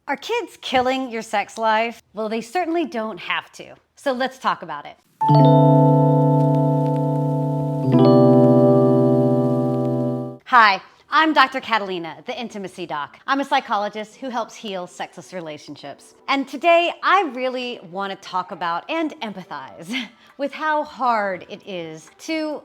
Are kids killing your sex life? Well, they certainly don't have to. So let's talk about it. Hi, I'm Dr. Catalina, the Intimacy Doc. I'm a psychologist who helps heal sexless relationships. And today I really want to talk about and empathize with how hard it is to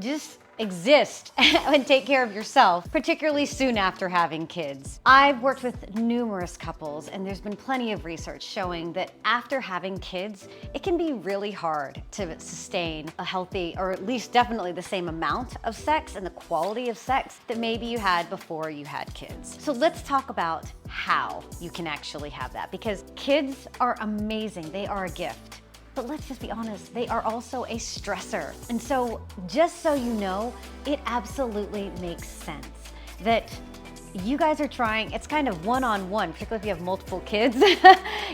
just exist and take care of yourself, particularly soon after having kids. I've worked with numerous couples, and there's been plenty of research showing that after having kids, it can be really hard to sustain a healthy, or at least definitely the same amount of sex and the quality of sex that maybe you had before you had kids. So let's talk about how you can actually have that, because kids are amazing. They are a gift. But let's just be honest, they are also a stressor. And so, just so you know, it absolutely makes sense that you guys are trying, it's kind of one-on-one, particularly if you have multiple kids.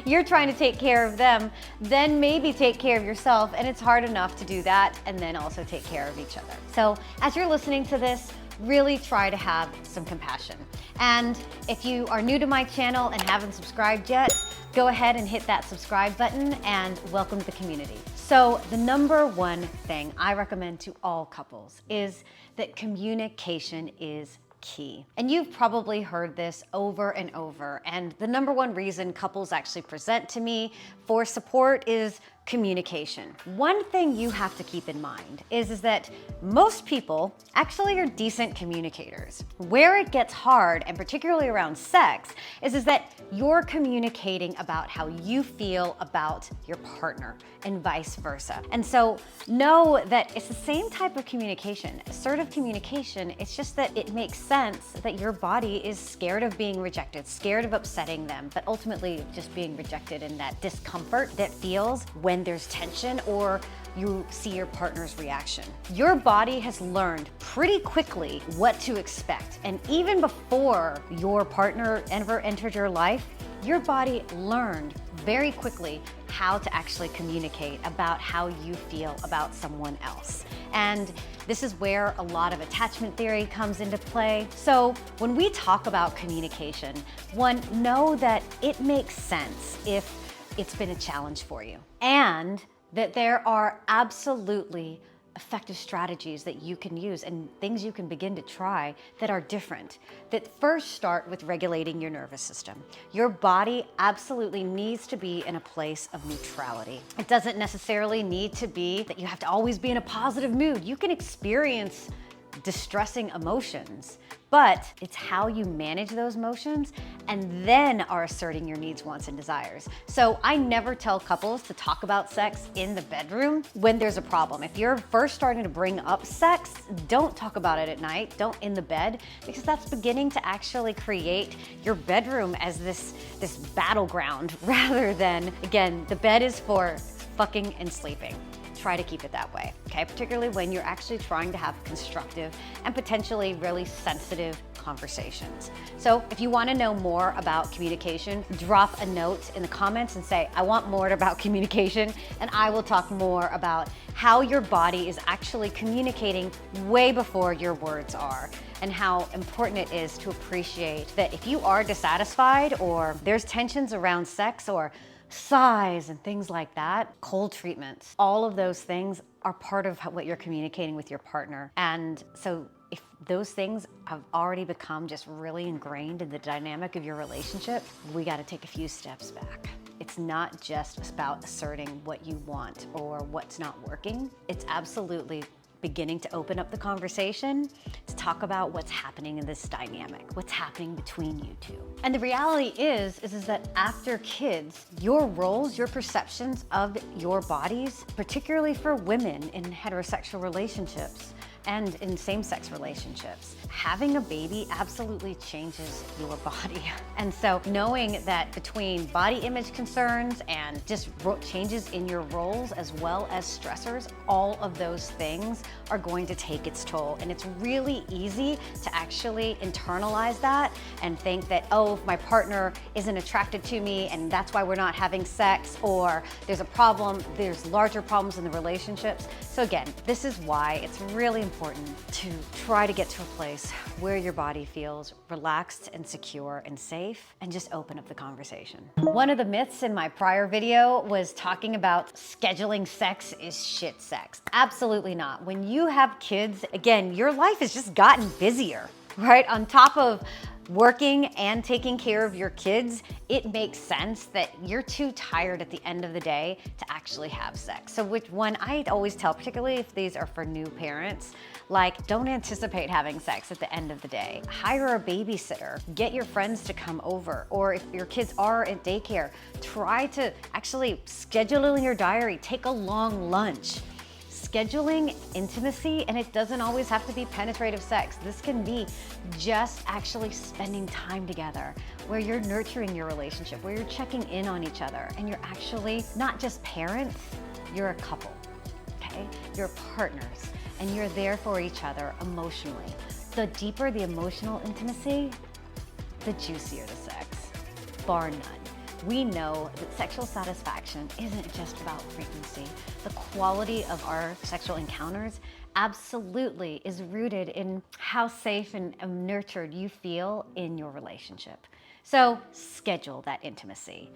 You're trying to take care of them, then maybe take care of yourself, and it's hard enough to do that and then also take care of each other. So as you're listening to this, really try to have some compassion. And if you are new to my channel and haven't subscribed yet, go ahead and hit that subscribe button and welcome to the community. So the number one thing I recommend to all couples is that communication is key. And you've probably heard this over and over. And the number one reason couples actually present to me for support is communication. One thing you have to keep in mind is that most people actually are decent communicators. Where it gets hard, and particularly around sex, is that you're communicating about how you feel about your partner and vice versa. And so know that it's the same type of communication, assertive communication. It's just that it makes sense that your body is scared of being rejected, scared of upsetting them, but ultimately just being rejected and that discomfort that feels when there's tension or you see your partner's reaction. Your body has learned pretty quickly what to expect. And even before your partner ever entered your life, your body learned very quickly how to actually communicate about how you feel about someone else. And this is where a lot of attachment theory comes into play. So when we talk about communication, one, know that it makes sense if it's been a challenge for you, and that there are absolutely effective strategies that you can use and things you can begin to try that are different, that first start with regulating your nervous system. Your body absolutely needs to be in a place of neutrality. It doesn't necessarily need to be that you have to always be in a positive mood. You can experience distressing emotions, but it's how you manage those emotions and then are asserting your needs, wants, and desires. So I never tell couples to talk about sex in the bedroom when there's a problem. If you're first starting to bring up sex, don't talk about it at night, don't in the bed, because that's beginning to actually create your bedroom as this battleground rather than, again, the bed is for fucking and sleeping. Try to keep it that way, okay? Particularly when you're actually trying to have constructive and potentially really sensitive conversations. So if you want to know more about communication, drop a note in the comments and say, I want more about communication, and I will talk more about how your body is actually communicating way before your words are, and how important it is to appreciate that if you are dissatisfied or there's tensions around sex or sighs and things like that, cold treatments, all of those things are part of what you're communicating with your partner. And so if those things have already become just really ingrained in the dynamic of your relationship, we got to take a few steps back. It's not just about asserting what you want or what's not working. It's absolutely beginning to open up the conversation to talk about what's happening in this dynamic, what's happening between you two. And the reality is that after kids, your roles, your perceptions of your bodies, particularly for women in heterosexual relationships and in same-sex relationships, having a baby absolutely changes your body. And so knowing that between body image concerns and just changes in your roles as well as stressors, all of those things are going to take its toll. And it's really easy to actually internalize that and think that, oh, if my partner isn't attracted to me and that's why we're not having sex, or there's a problem, there's larger problems in the relationships. So again, this is why it's really important important to try to get to a place where your body feels relaxed and secure and safe, and just open up the conversation. One of the myths in my prior video was talking about scheduling sex is shit sex. Absolutely not. When you have kids, again, your life has just gotten busier, right? On top of working and taking care of your kids, it makes sense that you're too tired at the end of the day to actually have sex. So which one I always tell, particularly if these are for new parents, like, don't anticipate having sex at the end of the day. Hire a babysitter, get your friends to come over, or if your kids are at daycare, try to actually schedule in your diary, take a long lunch. Scheduling intimacy, and it doesn't always have to be penetrative sex. This can be just actually spending time together, where you're nurturing your relationship, where you're checking in on each other, and you're actually not just parents, you're a couple, okay? You're partners, and you're there for each other emotionally. The deeper the emotional intimacy, the juicier the sex, bar none. We know that sexual satisfaction isn't just about frequency. The quality of our sexual encounters absolutely is rooted in how safe and nurtured you feel in your relationship. So schedule that intimacy.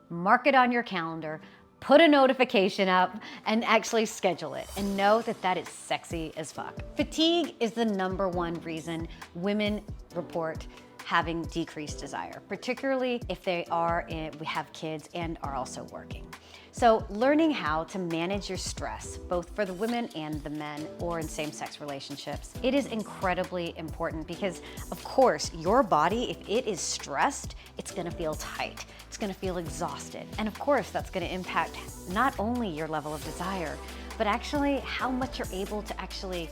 Mark it on your calendar, put a notification up, and actually schedule it. And know that that is sexy as fuck. Fatigue is the #1 reason women report having decreased desire, particularly if they have kids and are also working. So learning how to manage your stress, both for the women and the men or in same-sex relationships, it is incredibly important because, of course, your body, if it is stressed, it's gonna feel tight, it's gonna feel exhausted. And of course, that's gonna impact not only your level of desire, but actually how much you're able to actually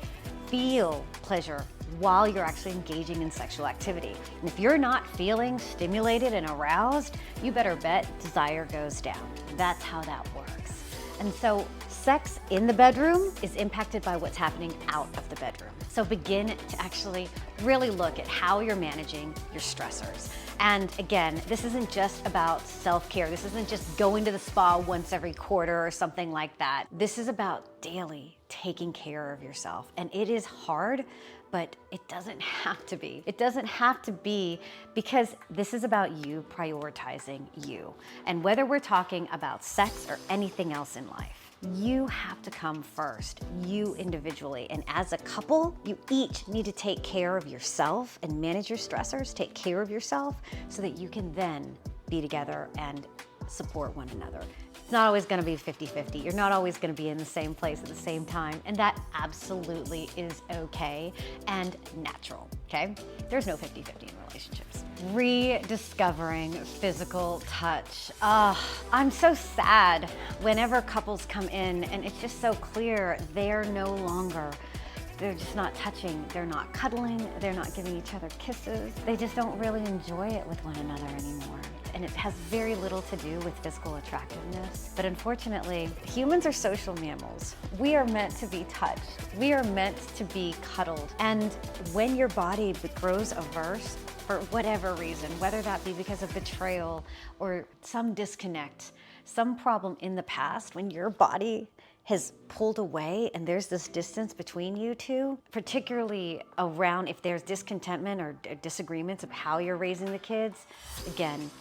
feel pleasure while you're actually engaging in sexual activity. And if you're not feeling stimulated and aroused, you better bet desire goes down. That's how that works. And so sex in the bedroom is impacted by what's happening out of the bedroom. So begin to actually really look at how you're managing your stressors. And again, this isn't just about self-care. This isn't just going to the spa once every quarter or something like that. This is about daily taking care of yourself. And it is hard, but it doesn't have to be. It doesn't have to be, because this is about you prioritizing you. And whether we're talking about sex or anything else in life, you have to come first, you individually. And as a couple, you each need to take care of yourself and manage your stressors, take care of yourself so that you can then be together and support one another. It's not always gonna be 50-50. You're not always gonna be in the same place at the same time, and that absolutely is okay and natural, okay? There's no 50-50 in relationships. Rediscovering physical touch. I'm so sad whenever couples come in and it's just so clear they're just not touching, they're not cuddling, they're not giving each other kisses. They just don't really enjoy it with one another anymore. And it has very little to do with physical attractiveness. But unfortunately, humans are social mammals. We are meant to be touched. We are meant to be cuddled. And when your body grows averse, for whatever reason, whether that be because of betrayal or some disconnect, some problem in the past, when your body has pulled away and there's this distance between you two, particularly around if there's discontentment or disagreements of how you're raising the kids, again,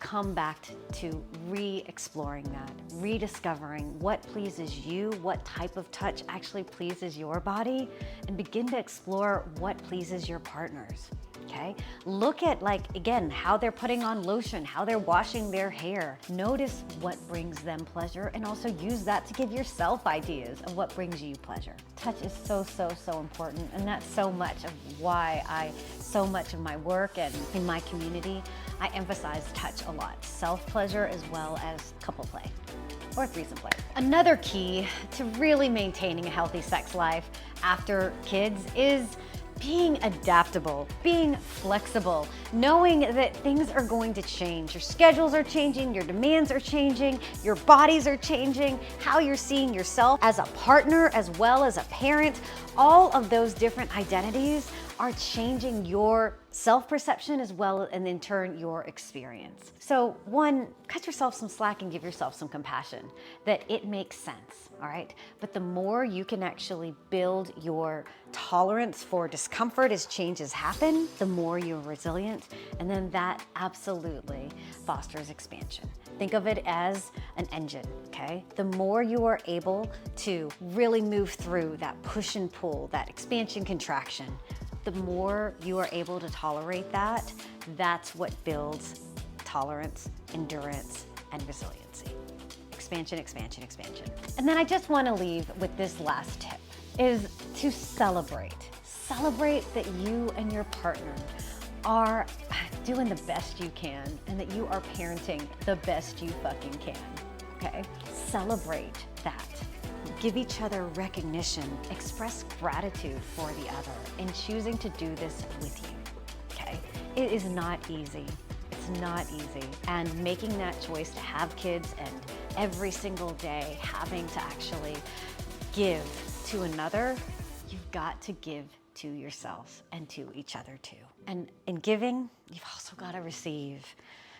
come back to re-exploring that, rediscovering what pleases you, what type of touch actually pleases your body, and begin to explore what pleases your partners. Okay? Look at, again, how they're putting on lotion, how they're washing their hair. Notice what brings them pleasure, and also use that to give yourself ideas of what brings you pleasure. Touch is so important, and that's so much of why so much of my work and in my community, I emphasize touch a lot. Self-pleasure as well as couple play or threesome play. Another key to really maintaining a healthy sex life after kids is being adaptable, being flexible, knowing that things are going to change. Your schedules are changing, your demands are changing, your bodies are changing, how you're seeing yourself as a partner as well as a parent. All of those different identities are changing your self-perception as well, and in turn, your experience. So one, cut yourself some slack and give yourself some compassion that it makes sense, all right? But the more you can actually build your tolerance for discomfort as changes happen, the more you're resilient, and then that absolutely fosters expansion. Think of it as an engine, okay? The more you are able to really move through that push and pull, that expansion, contraction, the more you are able to tolerate that, that's what builds tolerance, endurance, and resiliency. Expansion, expansion, expansion. And then I just want to leave with this last tip, is to celebrate. Celebrate that you and your partner are doing the best you can and that you are parenting the best you fucking can, okay? Celebrate that. Give each other recognition, express gratitude for the other in choosing to do this with you, okay? It is not easy. It's not easy. And making that choice to have kids and every single day having to actually give to another, you've got to give to yourself and to each other too. And in giving, you've also got to receive.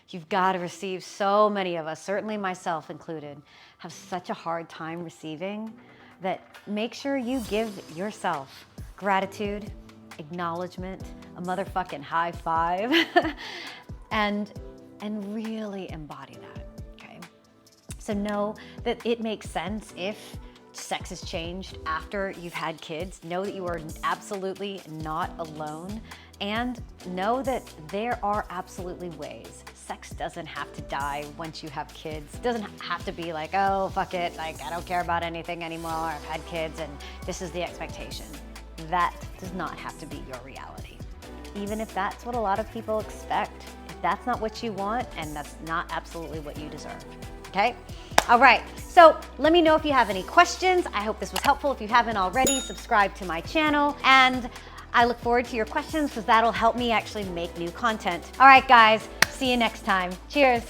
You've got to receive. So many of us, certainly myself included, have such a hard time receiving that make sure you give yourself gratitude, acknowledgement, a motherfucking high five, and really embody that, okay? So know that it makes sense if sex has changed after you've had kids. Know that you are absolutely not alone, and know that there are absolutely ways. Sex doesn't have to die once you have kids. It doesn't have to be like, oh, fuck it, like I don't care about anything anymore, I've had kids and this is the expectation. That does not have to be your reality. Even if that's what a lot of people expect, if that's not what you want, and that's not absolutely what you deserve, okay? All right, so let me know if you have any questions. I hope this was helpful. If you haven't already, subscribe to my channel, and I look forward to your questions because that'll help me actually make new content. All right, guys, see you next time. Cheers.